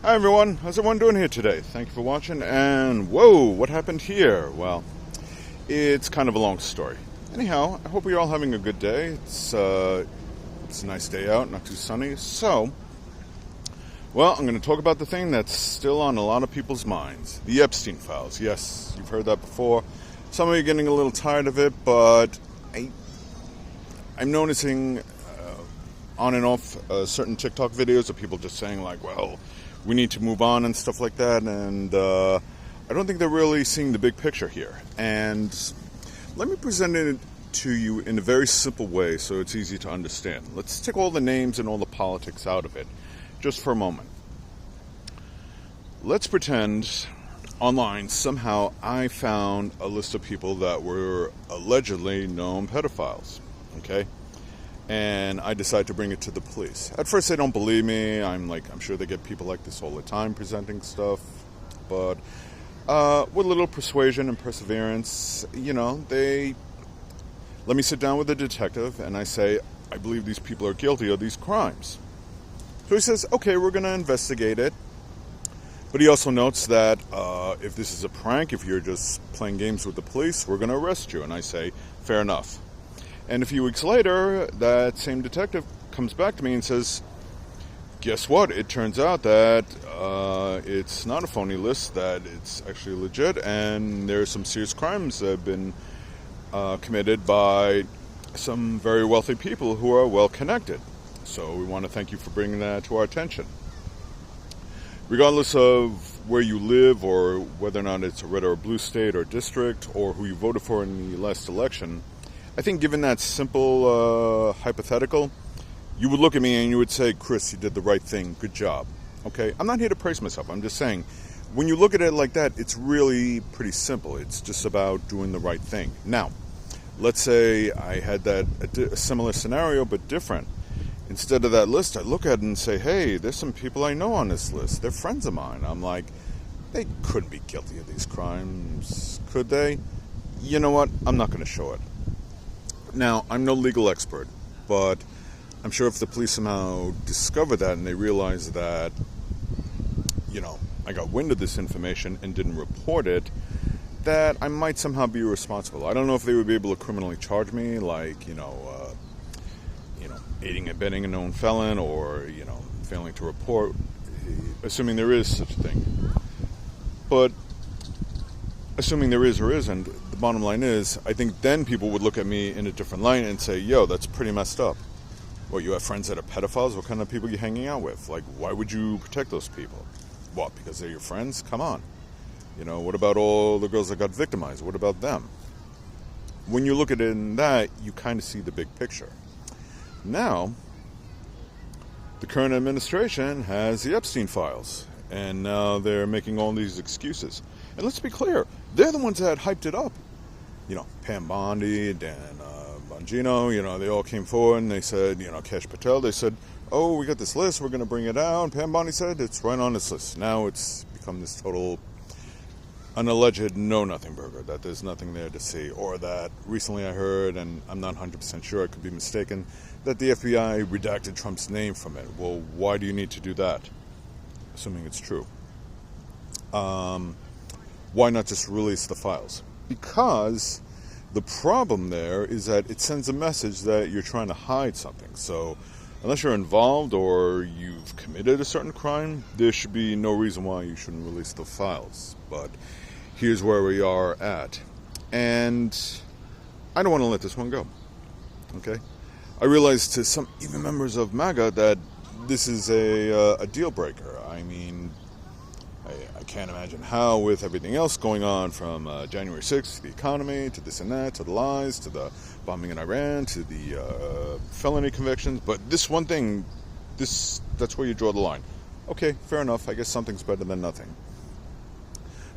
Hi everyone, how's everyone doing here today? Thank you for watching, and whoa, what happened here? Well, it's kind of a long story. Anyhow, I hope you're all having a good day. It's a nice day out, not too sunny. So, well, I'm going to talk about the thing that's still on a lot of people's minds. The Epstein files. Yes, you've heard that before. Some of you are getting a little tired of it, but I'm noticing on and off certain TikTok videos of people just saying like, well, we need to move on and stuff like that, and I don't think they're really seeing the big picture here. And let me present it to you in a very simple way so it's easy to understand. Let's take all the names and all the politics out of it just for a moment. Let's pretend online somehow I found a list of people that were allegedly known pedophiles, okay? And I decide to bring it to the police. At first they don't believe me. I'm sure they get people like this all the time presenting stuff. But with a little persuasion and perseverance, they let me sit down with the detective and I say, I believe these people are guilty of these crimes. So he says, okay, we're going to investigate it. But he also notes that if this is a prank, if you're just playing games with the police, we're going to arrest you. And I say, fair enough. And a few weeks later, that same detective comes back to me and says, guess what? It turns out that it's not a phony list, that it's actually legit, and there are some serious crimes that have been committed by some very wealthy people who are well connected. So we want to thank you for bringing that to our attention. Regardless of where you live or whether or not it's a red or a blue state or district or who you voted for in the last election, I think given that simple hypothetical, you would look at me and you would say, Chris, you did the right thing. Good job. Okay? I'm not here to praise myself. I'm just saying, when you look at it like that, it's really pretty simple. It's just about doing the right thing. Now, let's say I had a similar scenario, but different. Instead of that list, I look at it and say, hey, there's some people I know on this list. They're friends of mine. I'm like, they couldn't be guilty of these crimes, could they? You know what? I'm not going to show it. Now, I'm no legal expert, but I'm sure if the police somehow discover that and they realize that, I got wind of this information and didn't report it, that I might somehow be responsible. I don't know if they would be able to criminally charge me, like, aiding and abetting a known felon or, failing to report, assuming there is such a thing. But assuming there is or isn't, the bottom line is, I think then people would look at me in a different light and say, yo, that's pretty messed up. What, you have friends that are pedophiles? What kind of people are you hanging out with? Like, why would you protect those people? What, because they're your friends? Come on. What about all the girls that got victimized? What about them? When you look at it in that, you kind of see the big picture. Now, the current administration has the Epstein files, and now they're making all these excuses. And let's be clear, they're the ones that hyped it up. Pam Bondi, Dan Bongino, they all came forward and they said, Cash Patel, they said, oh, we got this list, we're going to bring it out. And Pam Bondi said, it's right on this list. Now it's become this total, an alleged know-nothing burger, that there's nothing there to see. Or that recently I heard, and I'm not 100% sure, I could be mistaken, that the FBI redacted Trump's name from it. Well, why do you need to do that? Assuming it's true. Why not just release the files? Because the problem there is that it sends a message that you're trying to hide something. So unless you're involved or you've committed a certain crime, there should be no reason why you shouldn't release the files. But here's where we are at. And I don't want to let this one go. Okay? I realize to some, even members of MAGA, that this is a deal breaker. I mean, I can't imagine how, with everything else going on from January 6th, to the economy, to this and that, to the lies, to the bombing in Iran, to the felony convictions. But this one thing, that's where you draw the line. Okay, fair enough. I guess something's better than nothing.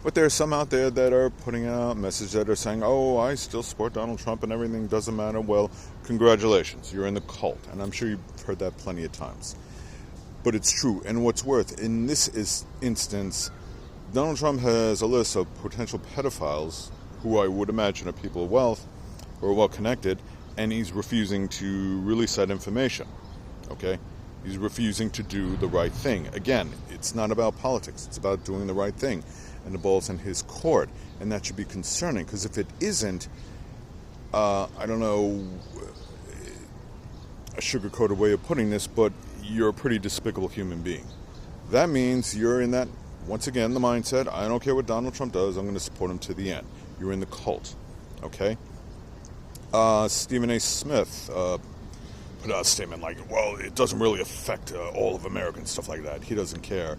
But there are some out there that are putting out messages that are saying, oh, I still support Donald Trump and everything doesn't matter. Well, congratulations, you're in the cult. And I'm sure you've heard that plenty of times. But it's true. And what's worth, in this instance, Donald Trump has a list of potential pedophiles who I would imagine are people of wealth or well connected, and he's refusing to release that information. Okay? He's refusing to do the right thing. Again, it's not about politics. It's about doing the right thing. And the ball's in his court. And that should be concerning, because if it isn't, I don't know a sugar-coated way of putting this, but you're a pretty despicable human being. That means you're in that, once again, the mindset, I don't care what Donald Trump does, I'm going to support him to the end. You're in the cult, okay? Stephen A. Smith put out a statement like, well, it doesn't really affect all of Americans, stuff like that. He doesn't care.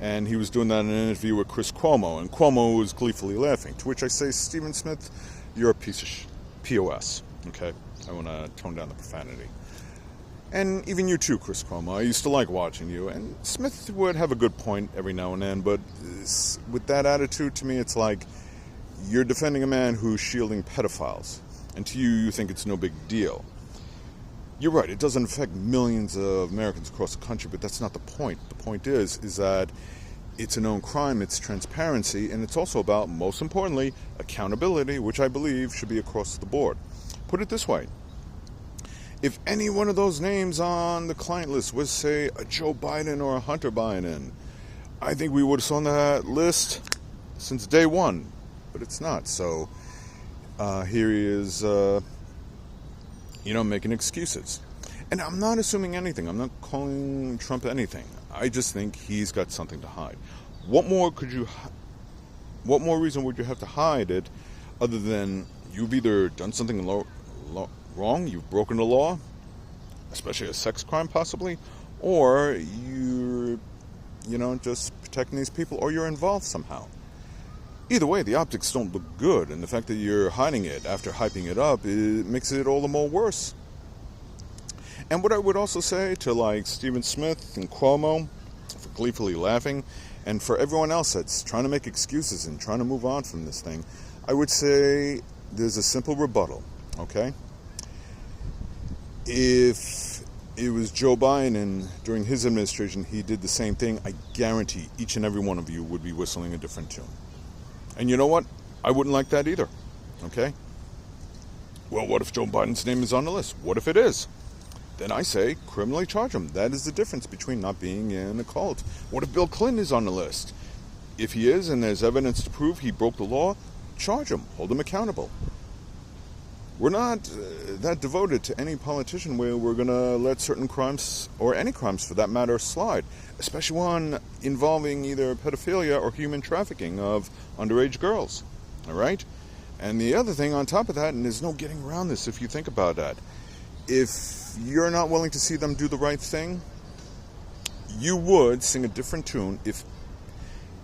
And he was doing that in an interview with Chris Cuomo, and Cuomo was gleefully laughing, to which I say, Stephen Smith, you're a piece of POS, okay? I want to tone down the profanity. And even you too, Chris Cuomo. I used to like watching you, and Smith would have a good point every now and then, but with that attitude, to me, it's like you're defending a man who's shielding pedophiles, and to you, you think it's no big deal. You're right, it doesn't affect millions of Americans across the country, but that's not the point. The point is that it's a known crime, it's transparency, and it's also about, most importantly, accountability, which I believe should be across the board. Put it this way. If any one of those names on the client list was, say, a Joe Biden or a Hunter Biden, I think we would have saw on that list since day one, but it's not. So here he is, making excuses. And I'm not assuming anything. I'm not calling Trump anything. I just think he's got something to hide. What more reason would you have to hide it other than you've either done something wrong, you've broken the law, especially a sex crime possibly, or you're, just protecting these people, or you're involved somehow. Either way, the optics don't look good, and the fact that you're hiding it after hyping it up, it makes it all the more worse. And what I would also say to like Stephen Smith and Cuomo for gleefully laughing, and for everyone else that's trying to make excuses and trying to move on from this thing, I would say there's a simple rebuttal, okay? If it was Joe Biden during his administration, he did the same thing, I guarantee each and every one of you would be whistling a different tune. And you know what? I wouldn't like that either, okay? Well, what if Joe Biden's name is on the list? What if it is? Then I say, criminally charge him. That is the difference between not being in a cult. What if Bill Clinton is on the list? If he is, and there's evidence to prove he broke the law, charge him. Hold him accountable. We're not that devoted to any politician where we're going to let certain crimes, or any crimes for that matter, slide. Especially one involving either pedophilia or human trafficking of underage girls. All right? And the other thing on top of that, and there's no getting around this if you think about that, if you're not willing to see them do the right thing, you would sing a different tune if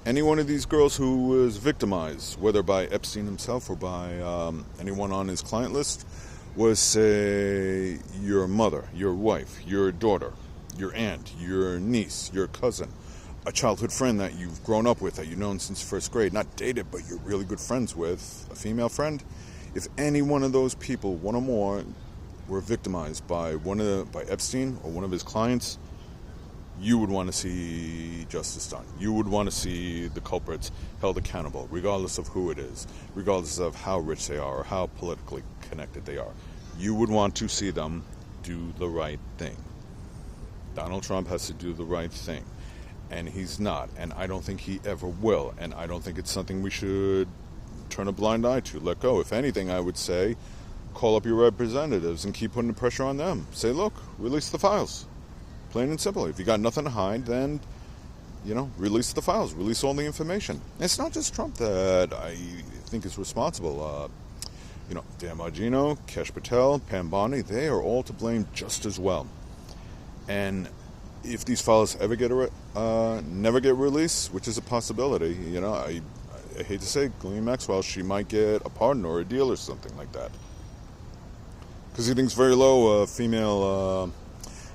any one of these girls who was victimized, whether by Epstein himself or by anyone on his client list, was, say, your mother, your wife, your daughter, your aunt, your niece, your cousin, a childhood friend that you've grown up with, that you've known since first grade, not dated, but you're really good friends with, a female friend. If any one of those people, one or more, were victimized by by Epstein or one of his clients, you would want to see justice done. You would want to see the culprits held accountable, regardless of who it is, regardless of how rich they are or how politically connected they are. You would want to see them do the right thing. Donald Trump has to do the right thing, and he's not, and I don't think he ever will, and I don't think it's something we should turn a blind eye to, let go. If anything, I would say, call up your representatives and keep putting the pressure on them. Say, look, release the files. Plain and simple. If you got nothing to hide, then, release the files. Release all the information. And it's not just Trump that I think is responsible. Dan Bongino, Kesh Patel, Pam Bondi, they are all to blame just as well. And if these files ever never get released, which is a possibility, I hate to say, Ghislaine Maxwell, she might get a pardon or a deal or something like that. Because he thinks very low female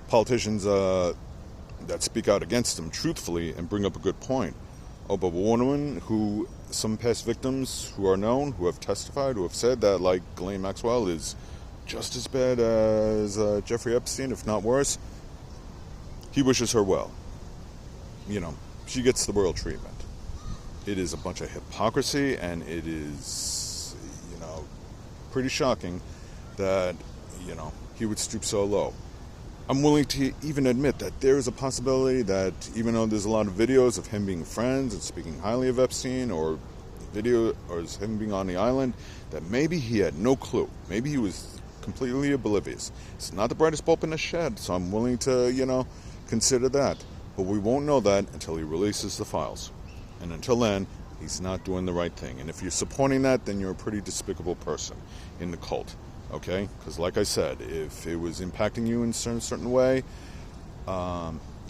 politicians that speak out against him truthfully and bring up a good point. Oh, but a woman who, some past victims who are known, who have testified, who have said that, like Ghislaine Maxwell, is just as bad as Jeffrey Epstein, if not worse, he wishes her well. She gets the royal treatment. It is a bunch of hypocrisy, and it is, pretty shocking that, he would stoop so low. I'm willing to even admit that there is a possibility that even though there's a lot of videos of him being friends and speaking highly of Epstein, or video or him being on the island, that maybe he had no clue. Maybe he was completely oblivious. It's not the brightest bulb in the shed, so I'm willing to, consider that. But we won't know that until he releases the files. And until then, he's not doing the right thing. And if you're supporting that, then you're a pretty despicable person in the cult. Okay? Because like I said, if it was impacting you in a certain way,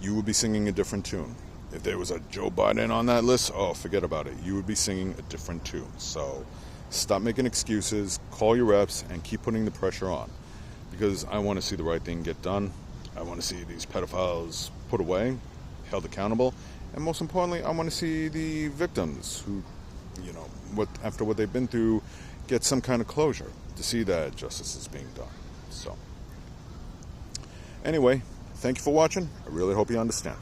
you would be singing a different tune. If there was a Joe Biden on that list, oh, forget about it. You would be singing a different tune. So stop making excuses, call your reps, and keep putting the pressure on. Because I want to see the right thing get done. I want to see these pedophiles put away, held accountable. And most importantly, I want to see the victims who, after what they've been through, get some kind of closure to see that justice is being done. So, anyway, thank you for watching. I really hope you understand.